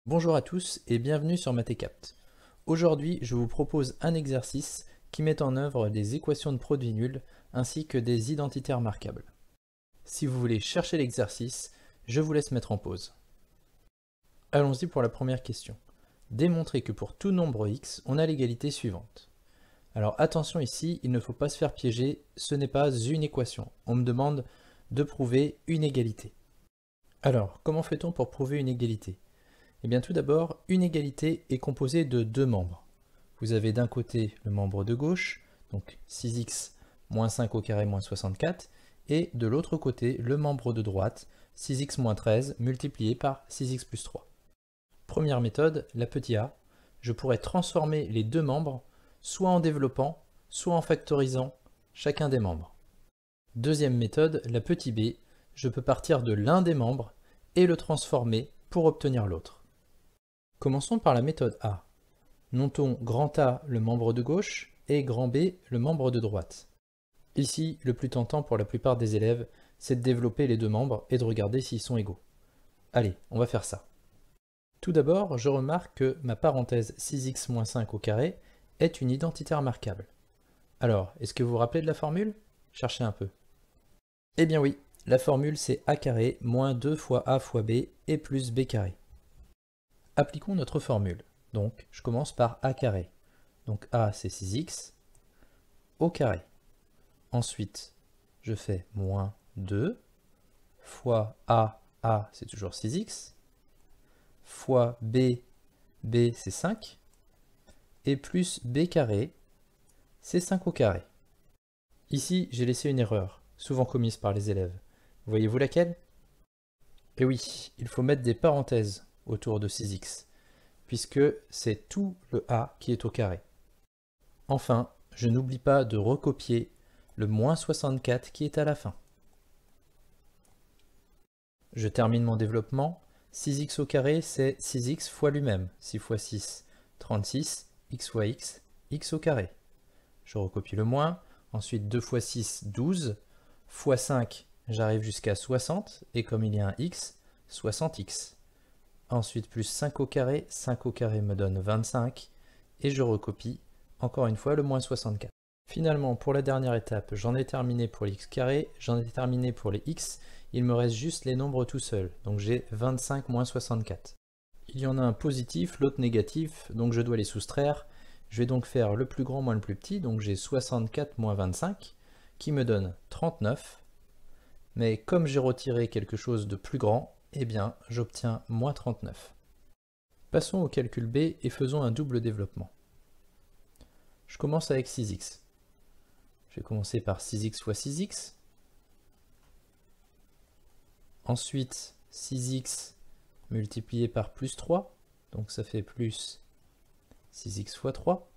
Bonjour à tous et bienvenue sur Mathécapt. Aujourd'hui, je vous propose un exercice qui met en œuvre des équations de produits nuls ainsi que des identités remarquables. Si vous voulez chercher l'exercice, je vous laisse mettre en pause. Allons-y pour la première question. Démontrer que pour tout nombre x, on a l'égalité suivante. Alors attention ici, il ne faut pas se faire piéger, ce n'est pas une équation. On me demande de prouver une égalité. Alors, comment fait-on pour prouver une égalité ? Eh bien tout d'abord, une égalité est composée de deux membres. Vous avez d'un côté le membre de gauche, donc 6x moins 5 au carré moins 64, et de l'autre côté le membre de droite, 6x moins 13 multiplié par 6x plus 3. Première méthode, la petite a, je pourrais transformer les deux membres soit en développant, soit en factorisant chacun des membres. Deuxième méthode, la petite b, je peux partir de l'un des membres et le transformer pour obtenir l'autre. Commençons par la méthode A. Notons grand A le membre de gauche et grand B le membre de droite. Ici, le plus tentant pour la plupart des élèves, c'est de développer les deux membres et de regarder s'ils sont égaux. Allez, on va faire ça. Tout d'abord, je remarque que ma parenthèse 6x moins 5 au carré est une identité remarquable. Alors, est-ce que vous vous rappelez de la formule? Cherchez un peu. Eh bien oui, la formule c'est a carré moins 2 fois a fois b et plus b carré. Appliquons notre formule. Donc, je commence par a carré. Donc a c'est 6x au carré. Ensuite, je fais moins 2 fois a c'est toujours 6x, fois b c'est 5, et plus b carré, c'est 5 au carré. Ici, j'ai laissé une erreur, souvent commise par les élèves. Voyez-vous laquelle? Eh oui, il faut mettre des parenthèses autour de 6x, puisque c'est tout le a qui est au carré. Enfin, je n'oublie pas de recopier le moins 64 qui est à la fin. Je termine mon développement. 6x au carré, c'est 6x fois lui-même. 6 fois 6, 36, x fois x, x au carré. Je recopie le moins. Ensuite, 2 fois 6, 12. Fois 5, j'arrive jusqu'à 60. Et comme il y a un x, 60x. Ensuite, plus 5 au carré me donne 25. Et je recopie encore une fois le moins 64. Finalement, pour la dernière étape, j'en ai terminé pour l'x carré, j'en ai terminé pour les x, il me reste juste les nombres tout seuls, donc j'ai 25 moins 64. Il y en a un positif, l'autre négatif, donc je dois les soustraire. Je vais donc faire le plus grand moins le plus petit, donc j'ai 64 moins 25, qui me donne 39. Mais comme j'ai retiré quelque chose de plus grand, eh bien j'obtiens moins 39. Passons au calcul B et faisons un double développement. Je commence avec 6x. Je vais commencer par 6x fois 6x. Ensuite, 6x multiplié par plus 3. Donc ça fait plus 6x fois 3.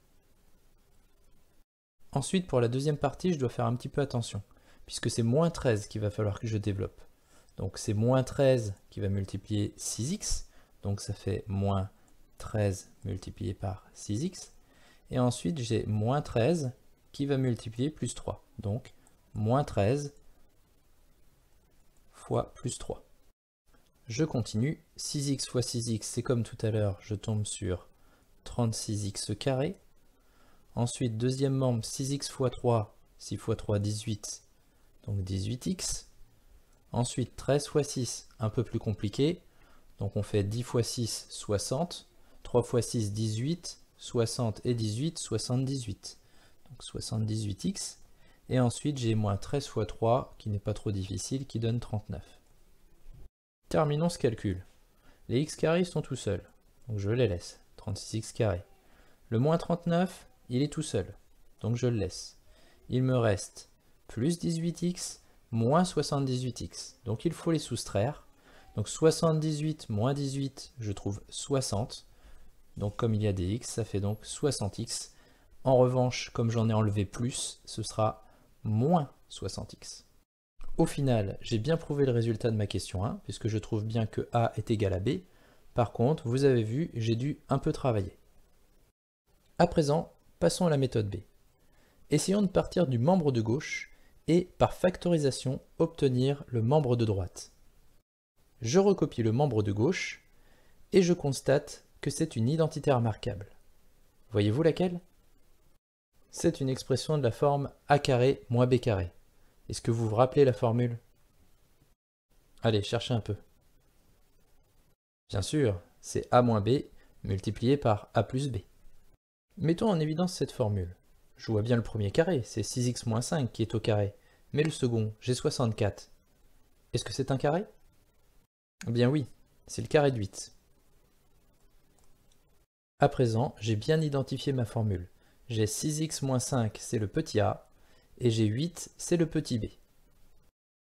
Ensuite, pour la deuxième partie, je dois faire un petit peu attention, puisque c'est moins 13 qu'il va falloir que je développe. Donc c'est moins 13 qui va multiplier 6x. Donc ça fait moins 13 multiplié par 6x. Et ensuite, j'ai moins 13 qui va multiplier plus 3. Donc, moins 13 fois plus 3. Je continue. 6x fois 6x, c'est comme tout à l'heure, je tombe sur 36x carré. Ensuite, deuxième membre, 6x fois 3, 6 fois 3, 18, donc 18x. Ensuite, 13 fois 6, un peu plus compliqué. Donc on fait 10 fois 6, 60. 3 fois 6, 18. 60 et 18, 78. Donc 78x. Et ensuite, j'ai moins 13 fois 3, qui n'est pas trop difficile, qui donne 39. Terminons ce calcul. Les x carrés sont tout seuls, donc je les laisse. 36x carré. Le moins 39, il est tout seul, donc je le laisse. Il me reste plus 18x, moins 78x. Donc il faut les soustraire. Donc 78 moins 18, je trouve 60. Donc comme il y a des x, ça fait donc 60x. En revanche, comme j'en ai enlevé plus, ce sera moins 60x. Au final, j'ai bien prouvé le résultat de ma question 1, puisque je trouve bien que a est égal à b. Par contre, vous avez vu, j'ai dû un peu travailler. À présent, passons à la méthode B. Essayons de partir du membre de gauche et, par factorisation, obtenir le membre de droite. Je recopie le membre de gauche et je constate que c'est une identité remarquable. Voyez-vous laquelle? C'est une expression de la forme a carré moins b carré. Est-ce que vous vous rappelez la formule? Allez, cherchez un peu. Bien sûr, c'est a moins b multiplié par a plus b. Mettons en évidence cette formule. Je vois bien le premier carré, c'est 6x moins 5 qui est au carré. Mais le second, j'ai 64. Est-ce que c'est un carré? Eh bien oui, c'est le carré de 8. À présent, j'ai bien identifié ma formule. J'ai 6x moins 5, c'est le petit a, et j'ai 8, c'est le petit b.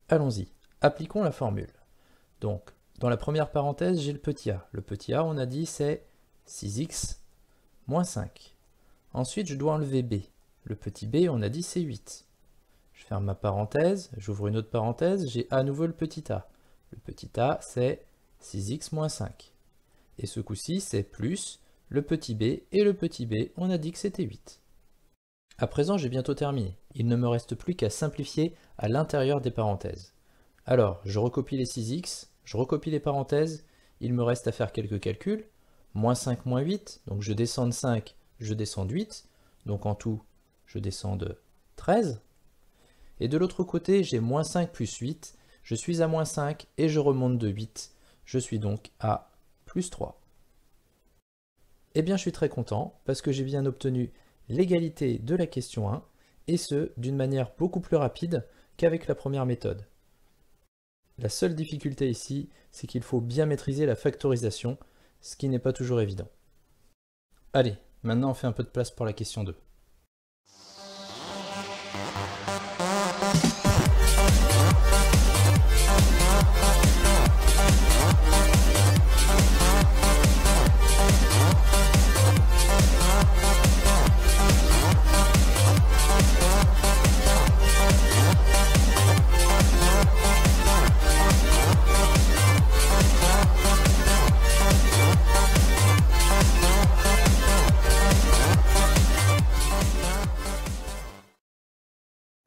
Allons-y, appliquons la formule. Donc, dans la première parenthèse, j'ai le petit a. Le petit a, on a dit, c'est 6x moins 5. Ensuite, je dois enlever b. Le petit b, on a dit, c'est 8. Je ferme ma parenthèse, j'ouvre une autre parenthèse, j'ai à nouveau le petit a. Le petit a, c'est 6x moins 5. Et ce coup-ci, c'est plus le petit b, et le petit b, on a dit que c'était 8. À présent, j'ai bientôt terminé. Il ne me reste plus qu'à simplifier à l'intérieur des parenthèses. Alors, je recopie les 6x, je recopie les parenthèses, il me reste à faire quelques calculs. Moins 5 moins 8, donc je descends de 5, je descends de 8, donc en tout, je descends de 13. Et de l'autre côté, j'ai moins 5 plus 8, je suis à moins 5 et je remonte de 8, je suis donc à plus 3. Eh bien, je suis très content parce que j'ai bien obtenu l'égalité de la question 1, et ce, d'une manière beaucoup plus rapide qu'avec la première méthode. La seule difficulté ici, c'est qu'il faut bien maîtriser la factorisation, ce qui n'est pas toujours évident. Allez, maintenant on fait un peu de place pour la question 2.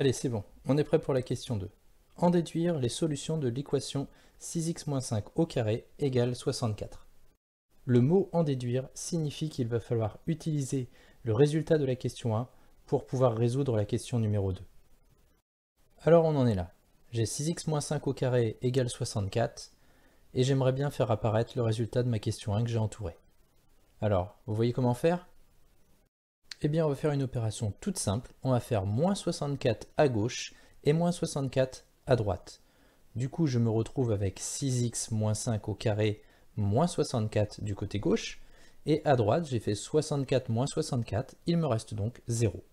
Allez, c'est bon, on est prêt pour la question 2. En déduire les solutions de l'équation 6x-5 au carré égale 64. Le mot en déduire signifie qu'il va falloir utiliser le résultat de la question 1 pour pouvoir résoudre la question numéro 2. Alors on en est là. J'ai 6x-5 au carré égale 64 et j'aimerais bien faire apparaître le résultat de ma question 1 que j'ai entourée. Alors, vous voyez comment faire? Eh bien, on va faire une opération toute simple. On va faire moins 64 à gauche et moins 64 à droite. Du coup, je me retrouve avec 6x moins 5 au carré moins 64 du côté gauche. Et à droite, j'ai fait 64 moins 64. Il me reste donc 0.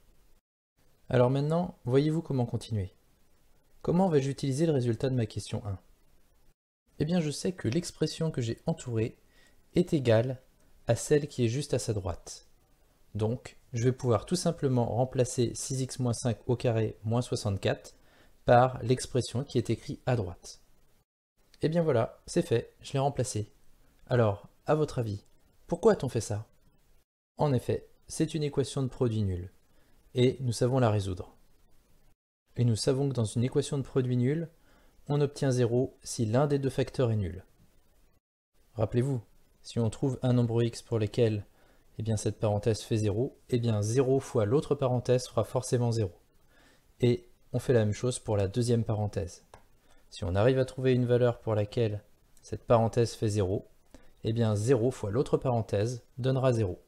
Alors maintenant, voyez-vous comment continuer? Comment vais-je utiliser le résultat de ma question 1? Eh bien, je sais que l'expression que j'ai entourée est égale à celle qui est juste à sa droite. Donc, je vais pouvoir tout simplement remplacer 6x moins 5 au carré moins 64 par l'expression qui est écrite à droite. Et bien voilà, c'est fait, je l'ai remplacé. Alors, à votre avis, pourquoi a-t-on fait ça? En effet, c'est une équation de produit nul, et nous savons la résoudre. Et nous savons que dans une équation de produit nul, on obtient 0 si l'un des deux facteurs est nul. Rappelez-vous, si on trouve un nombre x pour lequel eh bien cette parenthèse fait 0, eh bien 0 fois l'autre parenthèse fera forcément 0. Et on fait la même chose pour la deuxième parenthèse. Si on arrive à trouver une valeur pour laquelle cette parenthèse fait 0, eh bien 0 fois l'autre parenthèse donnera 0.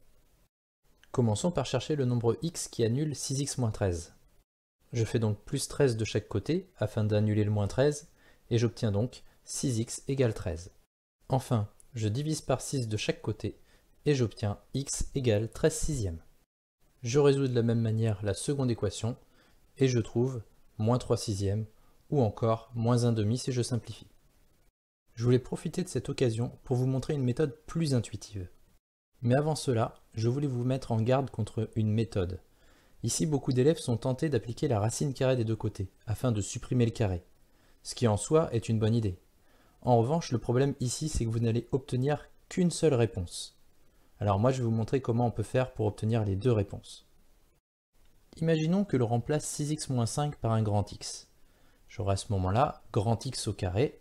Commençons par chercher le nombre x qui annule 6x moins 13. Je fais donc plus 13 de chaque côté afin d'annuler le moins 13, et j'obtiens donc 6x égale 13. Enfin, je divise par 6 de chaque côté, et j'obtiens x égale 13 sixièmes. Je résous de la même manière la seconde équation, et je trouve moins 3 sixièmes, ou encore moins 1 demi si je simplifie. Je voulais profiter de cette occasion pour vous montrer une méthode plus intuitive. Mais avant cela, je voulais vous mettre en garde contre une méthode. Ici, beaucoup d'élèves sont tentés d'appliquer la racine carrée des deux côtés, afin de supprimer le carré, ce qui en soi est une bonne idée. En revanche, le problème ici, c'est que vous n'allez obtenir qu'une seule réponse. Alors moi, je vais vous montrer comment on peut faire pour obtenir les deux réponses. Imaginons que l'on remplace 6x moins 5 par un grand X. J'aurai à ce moment-là, grand X au carré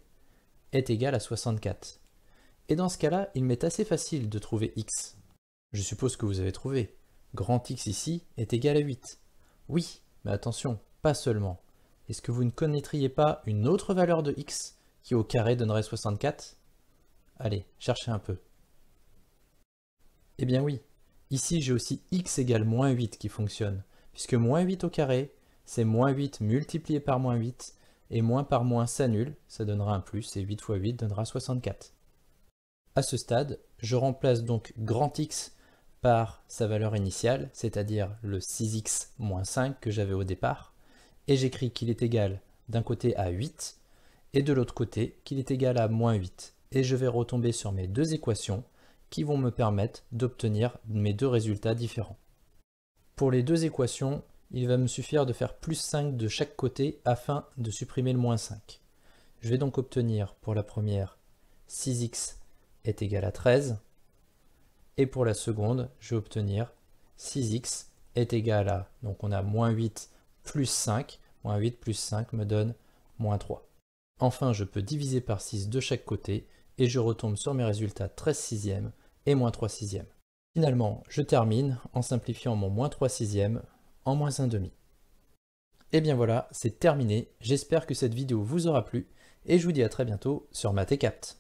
est égal à 64. Et dans ce cas-là, il m'est assez facile de trouver x. Je suppose que vous avez trouvé. Grand X ici est égal à 8. Oui, mais attention, pas seulement. Est-ce que vous ne connaîtriez pas une autre valeur de x qui au carré donnerait 64? Allez, cherchez un peu. Eh bien oui, ici j'ai aussi x égale moins 8 qui fonctionne, puisque moins 8 au carré, c'est moins 8 multiplié par moins 8, et moins par moins s'annule, ça donnera un plus, et 8 fois 8 donnera 64. À ce stade, je remplace donc grand X par sa valeur initiale, c'est-à-dire le 6x moins 5 que j'avais au départ, et j'écris qu'il est égal d'un côté à 8, et de l'autre côté qu'il est égal à moins 8. Et je vais retomber sur mes deux équations qui vont me permettre d'obtenir mes deux résultats différents. Pour les deux équations, il va me suffire de faire plus 5 de chaque côté afin de supprimer le moins 5. Je vais donc obtenir pour la première 6x est égal à 13, et pour la seconde, je vais obtenir 6x est égal à, donc on a moins 8 plus 5, moins 8 plus 5 me donne moins 3. Enfin, je peux diviser par 6 de chaque côté, et je retombe sur mes résultats 13 sixièmes et moins 3 sixièmes. Finalement, je termine en simplifiant mon moins 3 sixièmes en moins 1 demi. Et bien voilà, c'est terminé. J'espère que cette vidéo vous aura plu, et je vous dis à très bientôt sur Math et Capt.